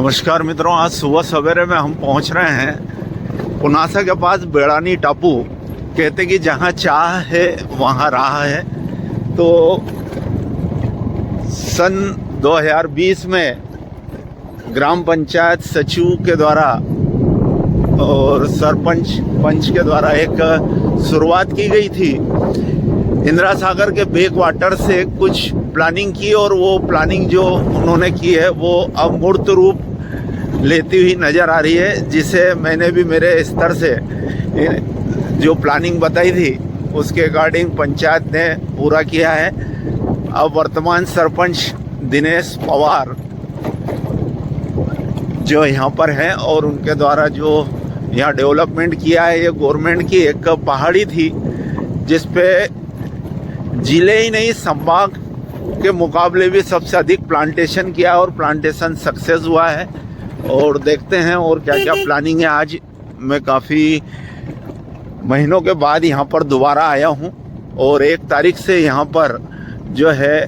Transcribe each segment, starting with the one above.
नमस्कार मित्रों, आज सुबह सवेरे में हम पहुंच रहे हैं पुनासा के पास बेड़ानी टापू। कहते कि जहां चाह है वहां राह है। तो सन 2020 में ग्राम पंचायत सचिव के द्वारा और पंच के द्वारा एक शुरुआत की गई थी। इंदिरा सागर के बैक वाटर से कुछ प्लानिंग की और वो प्लानिंग जो उन्होंने की है वो अब मूर्त रूप लेती हुई नज़र आ रही है, जिसे मैंने भी मेरे स्तर से जो प्लानिंग बताई थी उसके अकॉर्डिंग पंचायत ने पूरा किया है। अब वर्तमान सरपंच दिनेश पवार जो यहाँ पर हैं और उनके द्वारा जो यहाँ डेवलपमेंट किया है, ये गवर्नमेंट की एक पहाड़ी थी जिस पे जिले ही नहीं संभाग के मुकाबले भी सबसे अधिक प्लांटेशन किया और प्लांटेशन सक्सेस हुआ है। और देखते हैं और क्या क्या प्लानिंग है। आज मैं काफ़ी महीनों के बाद यहाँ पर दोबारा आया हूँ और 1 तारीख से यहाँ पर जो है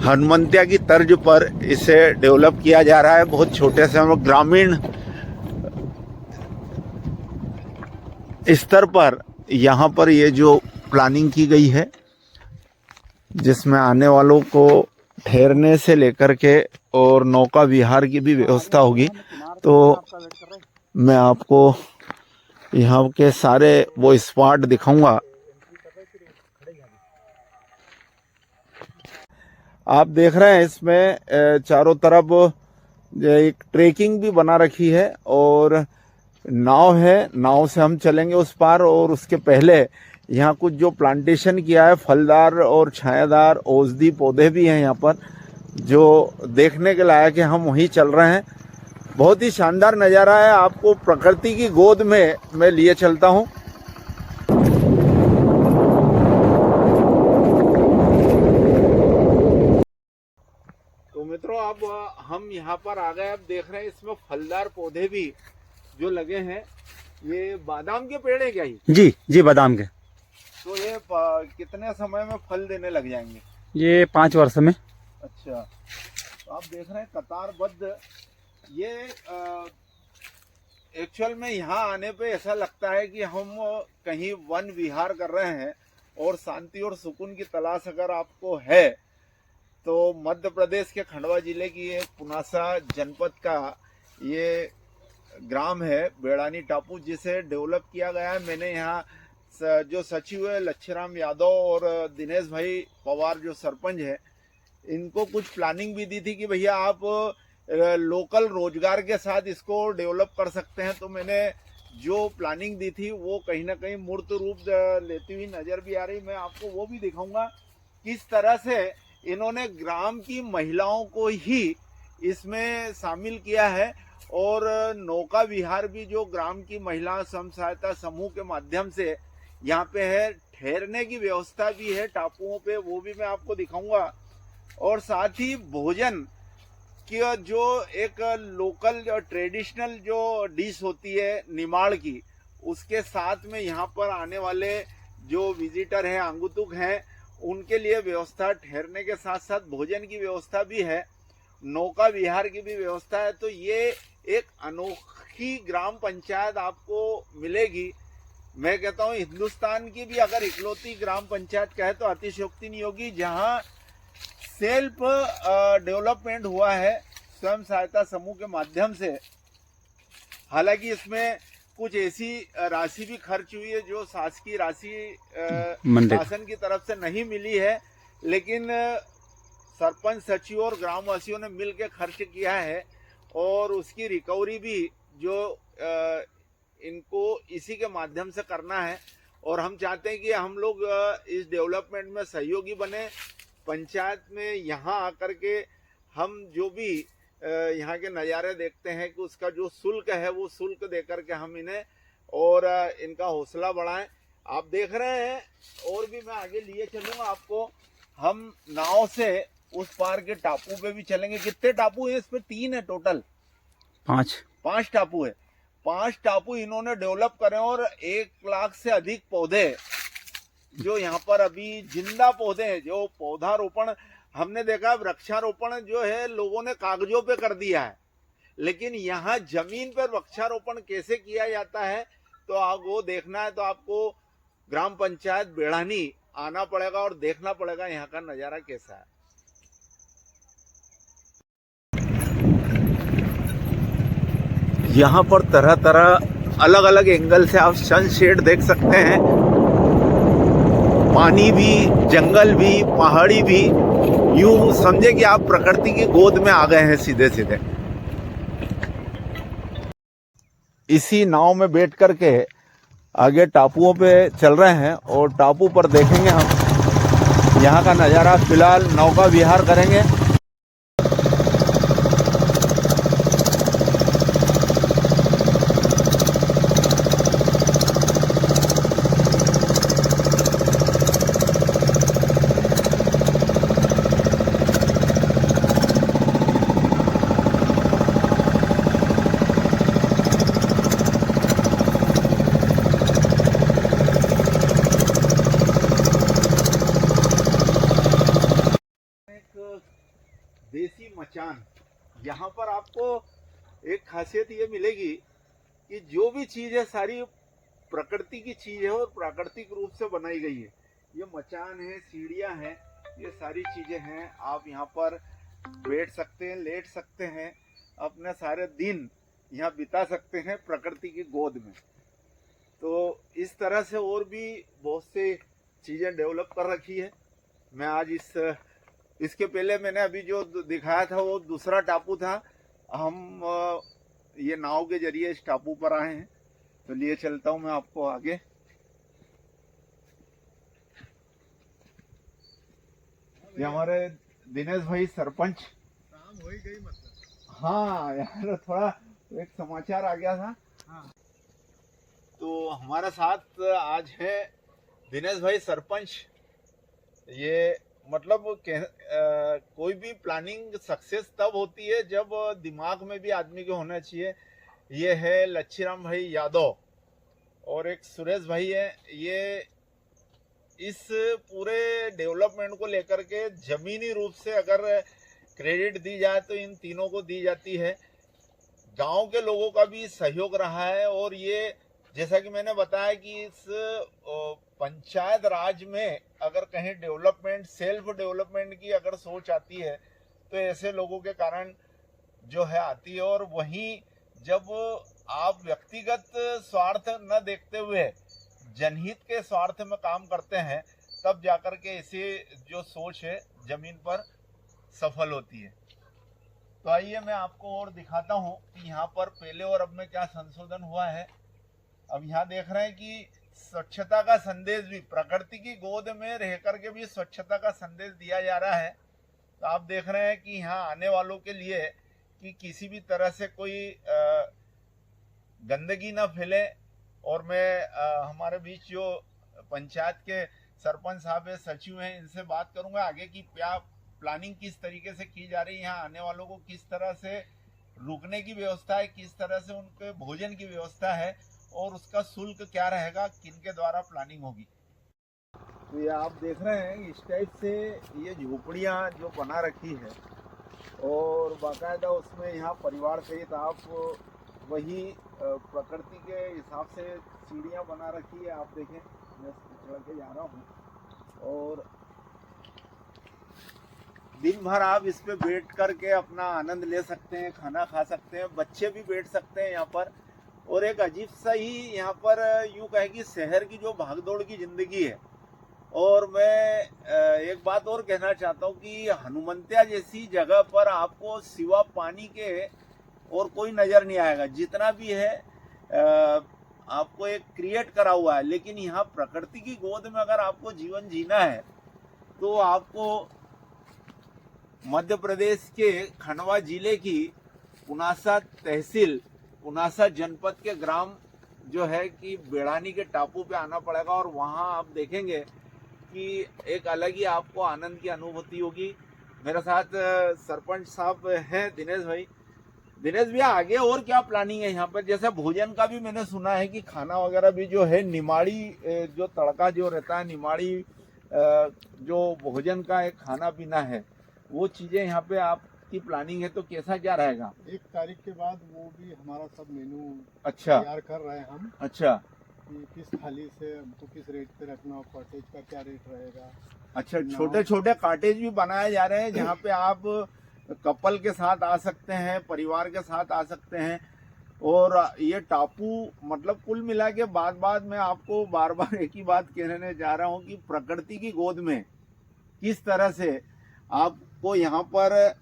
हनुमंतिया की तर्ज पर इसे डेवलप किया जा रहा है। बहुत छोटे से हम ग्रामीण स्तर पर यहाँ पर ये जो प्लानिंग की गई है, जिसमें आने वालों को ठहरने से लेकर के और नौका विहार की भी व्यवस्था होगी। तो मैं आपको यहाँ के सारे वो स्पॉट दिखाऊंगा। आप देख रहे हैं इसमें चारों तरफ एक ट्रेकिंग भी बना रखी है और नाव है, नाव से हम चलेंगे उस पार। और उसके पहले यहाँ कुछ जो प्लांटेशन किया है, फलदार और छायादार औषधि पौधे भी हैं यहाँ पर, जो देखने के लायक है। हम वहीं चल रहे हैं। बहुत ही शानदार नज़ारा है। आपको प्रकृति की गोद में मैं लिए चलता हूँ। तो मित्रों, अब हम यहाँ पर आ गए। अब देख रहे हैं इसमें फलदार पौधे भी जो लगे हैं। ये बादाम के पेड़ है क्या? ही जी बादाम के। तो ये कितने समय में फल देने लग जाएंगे? ये 5 वर्ष में। अच्छा, तो आप देख रहे हैं कतारबद्ध। ये एक्चुअल में यहाँ आने पे ऐसा लगता है कि हम कहीं वन विहार कर रहे हैं। और शांति और सुकून की तलाश अगर आपको है तो मध्य प्रदेश के खंडवा जिले की एक पुनासा जनपद का ये ग्राम है बेड़ानी टापू, जिसे डेवलप किया गया है। मैंने यहाँ जो सचिव है लच्छीराम यादव और दिनेश भाई पवार जो सरपंच है, इनको कुछ प्लानिंग भी दी थी कि भैया आप लोकल रोजगार के साथ इसको डेवलप कर सकते हैं। तो मैंने जो प्लानिंग दी थी वो कहीं ना कहीं मूर्त रूप लेती हुई नज़र भी आ रही। मैं आपको वो भी दिखाऊंगा किस तरह से इन्होंने ग्राम की महिलाओं को ही इसमें शामिल किया है। और नौका विहार भी जो ग्राम की महिला स्वयं सहायता समूह के माध्यम से यहाँ पे है, ठहरने की व्यवस्था भी है टापुओं पे, वो भी मैं आपको दिखाऊंगा। और साथ ही भोजन की जो एक लोकल जो ट्रेडिशनल जो डिश होती है निमाड़ की, उसके साथ में यहाँ पर आने वाले जो विजिटर हैं, आंगुतुक हैं, उनके लिए व्यवस्था, ठहरने के साथ साथ भोजन की व्यवस्था भी है, नौका विहार की भी व्यवस्था है। तो ये एक अनोखी ग्राम पंचायत आपको मिलेगी। मैं कहता हूँ हिंदुस्तान की भी अगर इकलौती ग्राम पंचायत कहे तो अतिशयोक्ति नहीं होगी, जहाँ सेल्फ डेवलपमेंट हुआ है स्वयं सहायता समूह के माध्यम से। हालांकि इसमें कुछ ऐसी राशि भी खर्च हुई है जो शासकीय राशि शासन की तरफ से नहीं मिली है, लेकिन सरपंच, सचिव और ग्रामवासियों ने मिलकर खर्च किया है। और उसकी रिकवरी भी जो इनको इसी के माध्यम से करना है। और हम चाहते हैं कि हम लोग इस डेवलपमेंट में सहयोगी बने। पंचायत में यहाँ आकर के हम जो भी यहाँ के नज़ारे देखते हैं कि उसका जो शुल्क है वो शुल्क दे करके हम इन्हें और इनका हौसला बढ़ाएं। आप देख रहे हैं और भी मैं आगे लिए चलूँगा आपको। हम नाव से उस पार के टापू पे भी चलेंगे। कितने टापू है इसमें? 3 है टोटल। 5 टापू है। 5 टापू इन्होंने डेवलप करे और 1 लाख से अधिक पौधे जो यहाँ पर अभी जिंदा पौधे हैं, जो पौधारोपण हमने देखा वृक्षारोपण जो है लोगों ने कागजों पे कर दिया है, लेकिन यहाँ जमीन पर वृक्षारोपण कैसे किया जाता है तो आप वो देखना है तो आपको ग्राम पंचायत बेड़ानी आना पड़ेगा और देखना पड़ेगा यहाँ का नजारा कैसा है। यहाँ पर तरह तरह अलग अलग एंगल से आप सनसेट देख सकते हैं। पानी भी, जंगल भी, पहाड़ी भी, यूं समझे कि आप प्रकृति की गोद में आ गए हैं सीधे सीधे। इसी नाव में बैठ करके आगे टापुओं पे चल रहे हैं और टापू पर देखेंगे हम यहाँ का नज़ारा। फिलहाल नौका विहार करेंगे। देसी मचान, यहाँ पर आपको एक खासियत ये मिलेगी कि जो भी चीज़ है सारी प्रकृति की चीज़ है और प्राकृतिक रूप से बनाई गई है। ये मचान है, सीढ़ियाँ हैं, ये सारी चीज़ें हैं। आप यहाँ पर बैठ सकते हैं, लेट सकते हैं, अपने सारे दिन यहाँ बिता सकते हैं प्रकृति की गोद में। तो इस तरह से और भी बहुत सी चीज़ें डेवलप कर रखी है। मैं आज इसके पहले मैंने अभी जो दिखाया था वो दूसरा टापू था। हम ये नाव के जरिए इस टापू पर आए हैं, तो लिए चलता हूं मैं आपको आगे। ये हमारे दिनेश भाई सरपंच। काम हो ही गई मतलब। हाँ यार, थोड़ा एक समाचार आ गया था। हाँ। तो हमारे साथ आज है दिनेश भाई सरपंच। ये मतलब कोई भी प्लानिंग सक्सेस तब होती है जब दिमाग में भी आदमी के होना चाहिए। ये है लच्छीराम भाई यादव और एक सुरेश भाई है। ये इस पूरे डेवलपमेंट को लेकर के जमीनी रूप से अगर क्रेडिट दी जाए तो इन तीनों को दी जाती है। गांव के लोगों का भी सहयोग रहा है और ये जैसा कि मैंने बताया कि इस पंचायत राज में अगर कहीं डेवलपमेंट, सेल्फ डेवलपमेंट की अगर सोच आती है तो ऐसे लोगों के कारण जो है आती है। और वहीं जब आप व्यक्तिगत स्वार्थ न देखते हुए जनहित के स्वार्थ में काम करते हैं तब जाकर के ऐसी जो सोच है जमीन पर सफल होती है। तो आइए मैं आपको और दिखाता हूँ कि यहाँ पर पहले और अब में क्या संशोधन हुआ है। अब यहाँ देख रहे हैं कि स्वच्छता का संदेश भी, प्रकृति की गोद में रह करके भी स्वच्छता का संदेश दिया जा रहा है। तो आप देख रहे हैं कि यहाँ आने वालों के लिए कि किसी भी तरह से कोई गंदगी ना फैले। और मैं हमारे बीच जो पंचायत के सरपंच साहब है, सचिव हैं, इनसे बात करूंगा आगे की क्या प्लानिंग किस तरीके से की जा रही है, यहाँ आने वालों को किस तरह से रुकने की व्यवस्था है, किस तरह से उनके भोजन की व्यवस्था है और उसका शुल्क क्या रहेगा, किनके द्वारा प्लानिंग होगी। तो ये आप देख रहे हैं इस टाइप से ये झोपड़ियाँ जो बना रखी है और बाकायदा उसमें यहाँ परिवार सहित आप वही प्रकृति के हिसाब से सीढ़ियाँ बना रखी है। आप देखें, मैं चढ़ के जा रहा हूँ और दिन भर आप इस पे बैठ करके अपना आनंद ले सकते हैं, खाना खा सकते हैं, बच्चे भी बैठ सकते हैं यहाँ पर। और एक अजीब सा ही यहाँ पर यूँ कहे कि शहर की जो भागदौड़ की जिंदगी है। और मैं एक बात और कहना चाहता हूँ कि हनुमंतिया जैसी जगह पर आपको सिवा पानी के और कोई नज़र नहीं आएगा। जितना भी है आपको एक क्रिएट करा हुआ है, लेकिन यहाँ प्रकृति की गोद में अगर आपको जीवन जीना है तो आपको मध्य प्रदेश के खंडवा जिले की पुनासा तहसील, पुनासा जनपद के ग्राम जो है कि बेड़ानी के टापू पे आना पड़ेगा। और वहाँ आप देखेंगे कि एक अलग ही आपको आनंद की अनुभूति होगी। मेरे साथ सरपंच साहब हैं दिनेश भाई। दिनेश भैया, आगे और क्या प्लानिंग है यहाँ पर? जैसे भोजन का भी मैंने सुना है कि खाना वगैरह भी जो है निमाड़ी, जो तड़का जो रहता है निमाड़ी, जो भोजन का एक खाना पीना है, वो चीजें यहाँ पे आपकी प्लानिंग है तो कैसा क्या रहेगा? 1 तारीख के बाद वो भी हमारा सब मेनू अच्छा तैयार कर रहे हैं हम अच्छा कि किस थाली से हमको किस रेट पे रखना और कॉटेज का क्या रेट रहेगा। अच्छा, छोटे छोटे कॉटेज भी बनाए जा रहे हैं जहाँ पे आप कपल के साथ आ सकते हैं, परिवार के साथ आ सकते हैं। और ये टापू मतलब कुल मिला के बाद में आपको बार बार एक ही बात कहने जा रहा हूँ कि प्रकृति की गोद में किस तरह से आपको यहाँ पर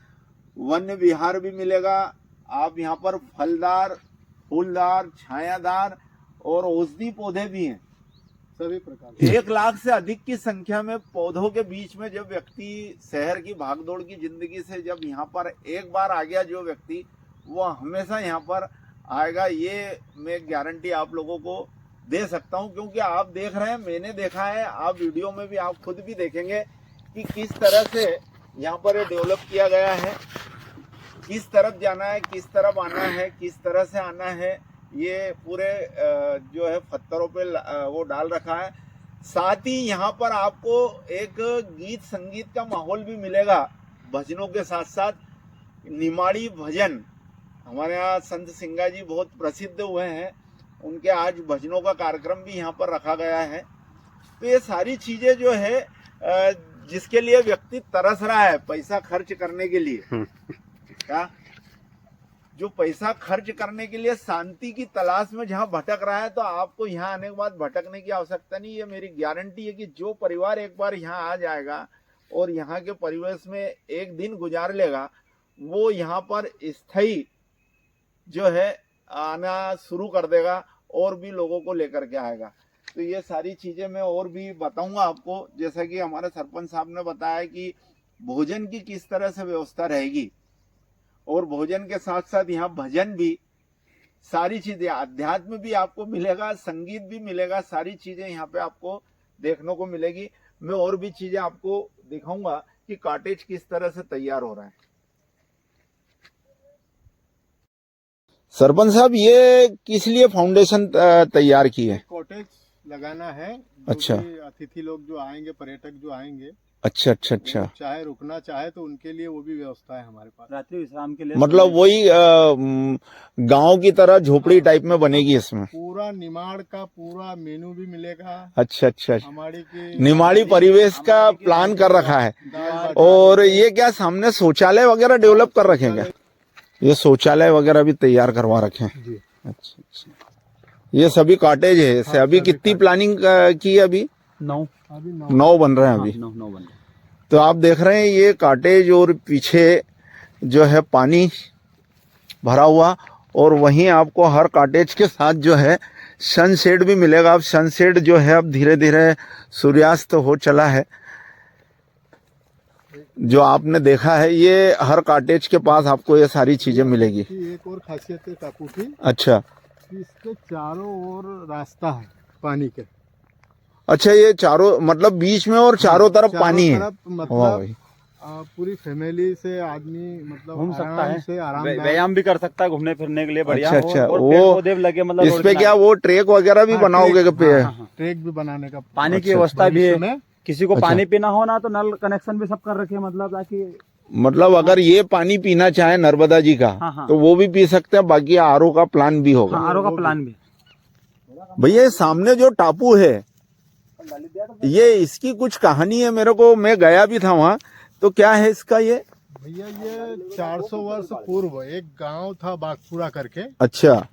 वन्य विहार भी मिलेगा। आप यहाँ पर फलदार, फूलदार, छायादार और औषधि पौधे भी हैं सभी प्रकार के। 1 लाख से अधिक की संख्या में पौधों के बीच में जब व्यक्ति शहर की भागदौड़ की जिंदगी से जब यहाँ पर एक बार आ गया जो व्यक्ति, वो हमेशा यहाँ पर आएगा। ये मैं गारंटी आप लोगों को दे सकता हूँ, क्योंकि आप देख रहे हैं, मैंने देखा है, आप वीडियो में भी आप खुद भी देखेंगे कि किस तरह से यहाँ पर डेवलप किया गया है, किस तरफ जाना है, किस तरफ आना है, किस तरह से आना है। ये पूरे जो है पत्थरों पे वो डाल रखा है। साथ ही यहाँ पर आपको एक गीत संगीत का माहौल भी मिलेगा। भजनों के साथ साथ निमाड़ी भजन, हमारे यहाँ संत सिंगा जी बहुत प्रसिद्ध हुए हैं, उनके आज भजनों का कार्यक्रम भी यहाँ पर रखा गया है। तो ये सारी चीजें जो है जिसके लिए व्यक्ति तरस रहा है पैसा खर्च करने के लिए, क्या जो पैसा खर्च करने के लिए शांति की तलाश में जहां भटक रहा है, तो आपको यहाँ आने के बाद भटकने की आवश्यकता नहीं। ये मेरी गारंटी है कि जो परिवार एक बार यहाँ आ जाएगा और यहाँ के परिवेश में एक दिन गुजार लेगा, वो यहाँ पर स्थायी जो है आना शुरू कर देगा और भी लोगों को लेकर के आएगा। तो ये सारी चीजें मैं और भी बताऊंगा आपको, जैसा कि हमारे सरपंच साहब ने बताया कि भोजन की किस तरह से व्यवस्था रहेगी, और भोजन के साथ साथ यहाँ भजन भी, सारी चीजें, अध्यात्म भी आपको मिलेगा, संगीत भी मिलेगा, सारी चीजें यहाँ पे आपको देखने को मिलेगी। मैं और भी चीजें आपको दिखाऊंगा कि कॉटेज किस तरह से तैयार हो रहा है। सरपंच साहब, ये किस लिए फाउंडेशन तैयार की है? कॉटेज लगाना है। अच्छा। अतिथि लोग जो आएंगे, पर्यटक जो आएंगे, अच्छा अच्छा अच्छा, चाहे रुकना चाहे तो उनके लिए वो भी व्यवस्था है हमारे पास, रात्रि विश्राम के लिए। मतलब वही गांव की तरह झोपड़ी टाइप में बनेगी इसमें? पूरा निमाड़ का पूरा मेनू भी मिलेगा। अच्छा अच्छा, हमारी की निमाड़ी परिवेश का प्लान कर रखा है। और ये क्या सामने शौचालय वगैरह डेवलप कर रखेंगे? ये शौचालय वगैरह भी तैयार करवा रखे हैं। जी। अच्छा अच्छा, ये सभी कॉटेज है ऐसे। अभी कितनी प्लानिंग की? अभी 9 9 बन रहे हैं अभी। 9 बन रहे। तो आप देख रहे हैं ये कॉटेज, और पीछे जो है पानी भरा हुआ, और वहीं आपको हर कॉटेज के साथ जो है सनसेट भी मिलेगा। अब सनसेट जो है अब धीरे धीरे सूर्यास्त हो चला है, जो आपने देखा है। ये हर कॉटेज के पास आपको ये सारी चीजें मिलेगी। एक और खासियत है टापू की, अच्छा, इसके चारों ओर रास्ता है पानी के। अच्छा, ये चारों मतलब बीच में और चारों तरफ पानी है। वाह मतलब भाई, पूरी फैमिली से आदमी मतलब घूम सकता आराम है, से आराम व्यायाम भी कर सकता है, घूमने फिरने के लिए बढ़िया। अच्छा अच्छा, और वो पेड़-पौधे भी लगे, मतलब इस पे क्या वो ट्रैक वगैरह भी बनाओगे? ट्रैक भी बनाने का पानी की अच्छा, व्यवस्था भी है। में किसी को अच्छा। पानी पीना हो ना तो नल कनेक्शन भी सब कर रखे हैं, मतलब ताकि मतलब अगर ये पानी पीना चाहे नर्मदा जी का, हाँ। तो वो भी पी सकते हैं। बाकी आरओ का प्लान भी होगा। आरओ का प्लान भी। भैया, सामने जो टापू है, ये इसकी कुछ कहानी है मेरे को, मैं गया भी था वहाँ, तो क्या है इसका? ये भैया ये 400 वर्ष पूर्व एक गांव था बागपुरा करके। अच्छा,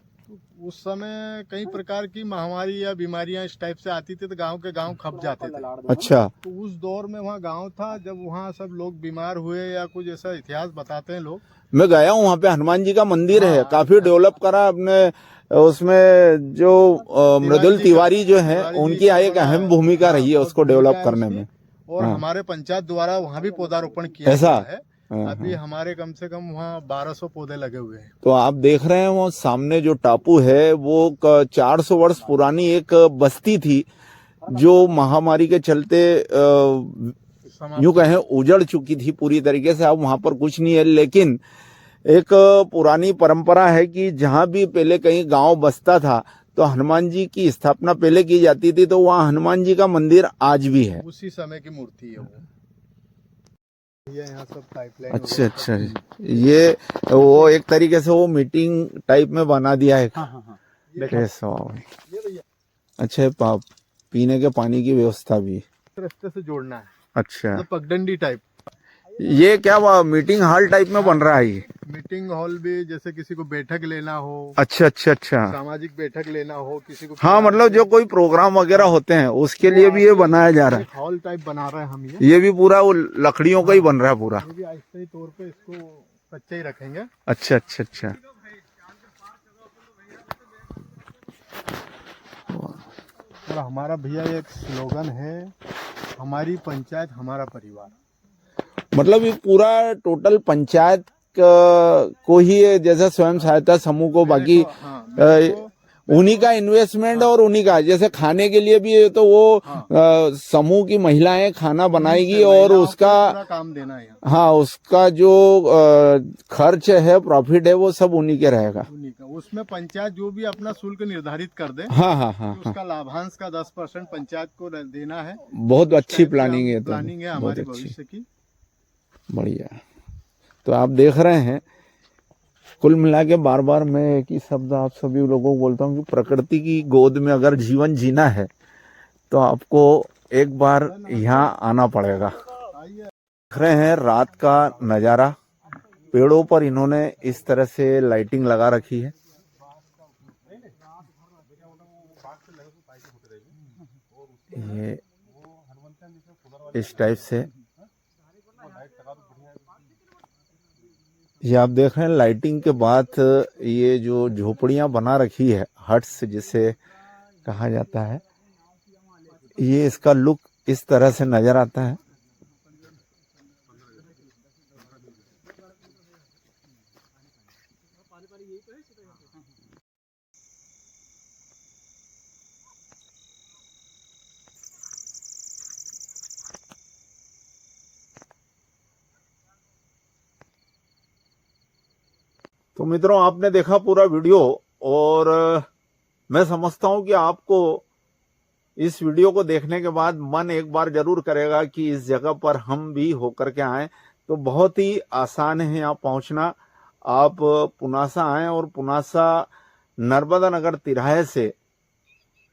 उस समय कई प्रकार की महामारी या बीमारियां इस टाइप से आती थी, तो गांव के गांव खप जाते थे। अच्छा, तो उस दौर में वहाँ गांव था, जब वहाँ सब लोग बीमार हुए या कुछ ऐसा इतिहास बताते हैं लोग। मैं गया हूँ, वहाँ पे हनुमान जी का मंदिर है, काफी डेवलप करा अपने। उसमें जो मृदुल तिवारी जो है, उनकी एक अहम भूमिका रही है उसको डेवलप करने में। और हमारे पंचायत द्वारा वहाँ भी पौधारोपण किया ऐसा है। अभी हमारे कम से कम वहाँ 1200 पौधे लगे हुए हैं। तो आप देख रहे हैं वो सामने जो टापू है, वो 400 वर्ष पुरानी एक बस्ती थी, जो महामारी के चलते यूं कहें उजड़ चुकी थी पूरी तरीके से। अब वहां पर कुछ नहीं है, लेकिन एक पुरानी परंपरा है कि जहां भी पहले कहीं गांव बसता था तो हनुमान जी की स्थापना पहले की जाती थी, तो वहाँ हनुमान जी का मंदिर आज भी है। उसी समय की मूर्ति है वो। ये यहाँ सब पाइपलाइन अच्छा अच्छा, ये वो एक तरीके से वो मीटिंग टाइप में बना दिया है। हाँ हाँ हाँ। कैसा हुआ? ये भैया अच्छा, पीने के पानी की व्यवस्था भी। रास्ते से जोड़ना है, अच्छा, मतलब पगडंडी टाइप। ये क्या मीटिंग हॉल टाइप में बन रहा है ये? मीटिंग हॉल भी, जैसे किसी को बैठक लेना हो, अच्छा अच्छा अच्छा। सामाजिक बैठक लेना हो किसी को, हाँ, मतलब जो कोई प्रोग्राम वगैरह होते हैं उसके लिए भी ये बनाया जा रहा है। हॉल टाइप बना रहे हैं हम। ये भी पूरा वो लकड़ियों का ही बन रहा है पूरा। ये भी अस्थायी तौर पे इसको कच्चा ही रखेंगे। अच्छा अच्छा अच्छा। और हमारा भैया एक स्लोगन है, हमारी पंचायत हमारा परिवार। मतलब ये पूरा टोटल पंचायत को ही है, जैसे स्वयं सहायता समूह को, बाकी उन्हीं का इन्वेस्टमेंट और उन्हीं का, जैसे खाने के लिए भी है तो वो समूह की महिलाएं खाना बनाएगी और उसका पूरा काम देना है। हाँ, उसका जो खर्च है, प्रॉफिट है, वो सब उन्हीं के रहेगा। उन्हीं का, उसमें पंचायत जो भी अपना शुल्क निर्धारित कर दे, हाँ हाँ हाँ तो उसका लाभांश का 10% पंचायत को देना है। बहुत अच्छी प्लानिंग है। प्लानिंग है हमारे भविष्य की। बढ़िया। तो आप देख रहे हैं, कुल मिला के बार बार मैं एक ही शब्द आप सभी लोगों को बोलता हूँ कि प्रकृति की गोद में अगर जीवन जीना है तो आपको एक बार यहाँ आना पड़ेगा। देख रहे हैं रात का नज़ारा, पेड़ों पर इन्होंने इस तरह से लाइटिंग लगा रखी है। ये इस टाइप से ये आप देख रहे हैं। लाइटिंग के बाद ये जो झोपड़ियां बना रखी है, हट्स जिसे कहा जाता है, ये इसका लुक इस तरह से नजर आता है। तो मित्रों, आपने देखा पूरा वीडियो, और मैं समझता हूं कि आपको इस वीडियो को देखने के बाद मन एक बार जरूर करेगा कि इस जगह पर हम भी होकर के आएं। तो बहुत ही आसान है यहाँ पहुंचना। आप पुनासा आएं और पुनासा नर्मदा नगर तिराहे से,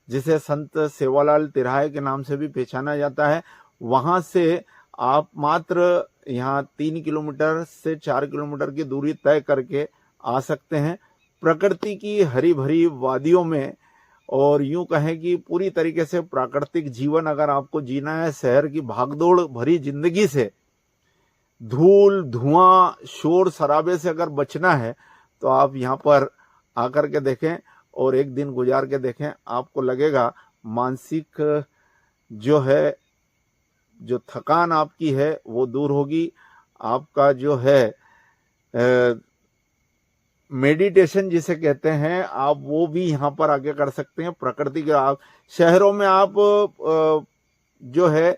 जिसे संत सेवालाल तिराहे के नाम से भी पहचाना जाता है, वहां से आप मात्र यहाँ 3 किलोमीटर से 4 किलोमीटर की दूरी तय करके आ सकते हैं। प्रकृति की हरी भरी वादियों में, और यूं कहें कि पूरी तरीके से प्राकृतिक जीवन अगर आपको जीना है, शहर की भागदौड़ भरी जिंदगी से, धूल धुआं शोर शराबे से अगर बचना है, तो आप यहाँ पर आकर के देखें और एक दिन गुजार के देखें। आपको लगेगा मानसिक जो है, जो थकान आपकी है वो दूर होगी। आपका जो है मेडिटेशन जिसे कहते हैं, आप वो भी यहाँ पर आके कर सकते हैं। प्रकृति के, आप शहरों में आप जो है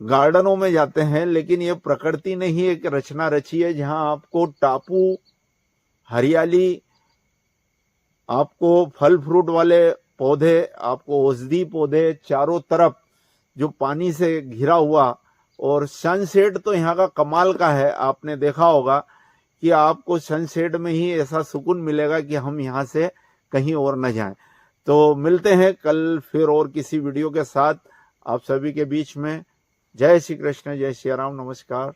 गार्डनों में जाते हैं, लेकिन ये प्रकृति ने ही एक रचना रची है, जहाँ आपको टापू, हरियाली, आपको फल फ्रूट वाले पौधे, आपको औषधि पौधे चारों तरफ, जो पानी से घिरा हुआ, और सनसेट तो यहाँ का कमाल का है। आपने देखा होगा कि आपको सनसेट में ही ऐसा सुकून मिलेगा कि हम यहाँ से कहीं और न जाएं। तो मिलते हैं कल फिर और किसी वीडियो के साथ आप सभी के बीच में। जय श्री कृष्ण, जय श्री राम, नमस्कार।